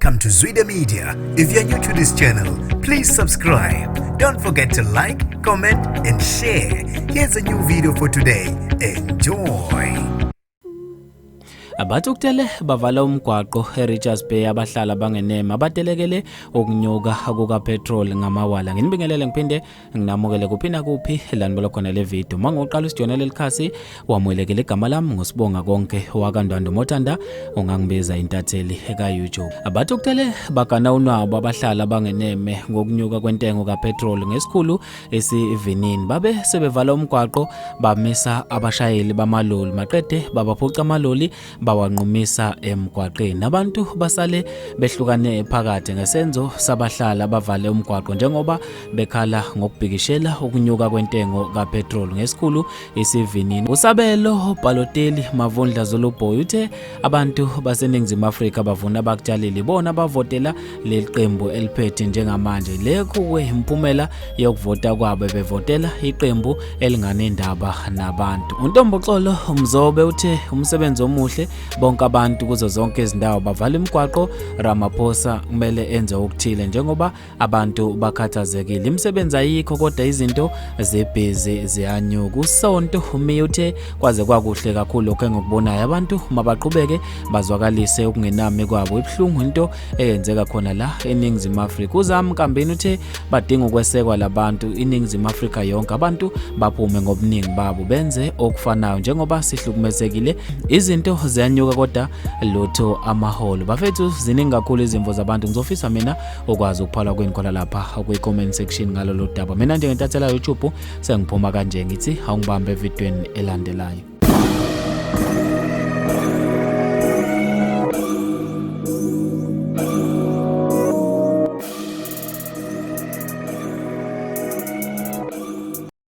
Welcome to Zwida Media. If you're new to this channel, please subscribe. Don't forget to like, comment and share. Here's a new video for today. Enjoy. Bathukuthele bavala umgwaqo eRichards Bay abahlala bangenema abatelekele ukunyuka kuka Petrol ngamawala. Nginibingelele ngiphinde nginamukele kuphina kuphi lani bolokhona le video. Mangoqala usijonele likhasi wamwelekele igama lami ngosibonga konke wakandwando Mothanda ongangibiza intatheli eka YouTube. Bathukuthele bagana unwabo abahlala bangeneme ngokunyuka kwentengo kaPetrol ngesikhulu esivinini. Babe sebevala umgwaqo bamisa abashayeli bamaloli maqede babaphuca amaloli bawanqumisa emgwaqeni. Abantu basale behlukane phakathi ngesenzo sabahlala bavale umgwaqo njengoba bekhala ngokubhikishela ukunyuka kwentengo kaPetrol ngesikhulu isivinini. Usabelo Baloteli Mavundla Zuluboy uthe abantu baseNingizimu Afrika bavuna abakutshalile bona bavotela leqembu eliphethe njengamanje. Lekho kuyimphumela yokuvota kwabo bevotela iqembu elinganendaba nabantu. UNtomboxolo Mzobe uthe umsebenzi omuhle bonke abantu kuzo zonke izindawo bavala imigwaqo. Ramaphosa kumele enze ukuthile njengoba abantu bakhathazekile. Imisebenzi ayikho kodwa izinto zebhizi ziyanyuka. Usonto umiyuthe kwaze kwakuhle kakhulu lokho engikubonayo. Abantu mabaqhubeke bazwakalise ukungenami kwabo. Ibhlungu into eyenzeka khona la eNingizimu Afrika. Uzami Kambeni uthe badinga ukwesekwa labantu iNingizimu Afrika yonke. Abantu baphume ngobuningi babo benze okufanayo njengoba sihlukumezekile. Izinto ziyanyuka kodwa lutho amaholo. Bafethu ziningi kakhulu izimvo zabantu. Ngizofisa mina ukwazi ukuphala kweni khona lapha kwi-comment section ngalo lo daba. Mina njengentathela YouTube sengiphuma kanje ngithi awungibambe evidweni elandelayo.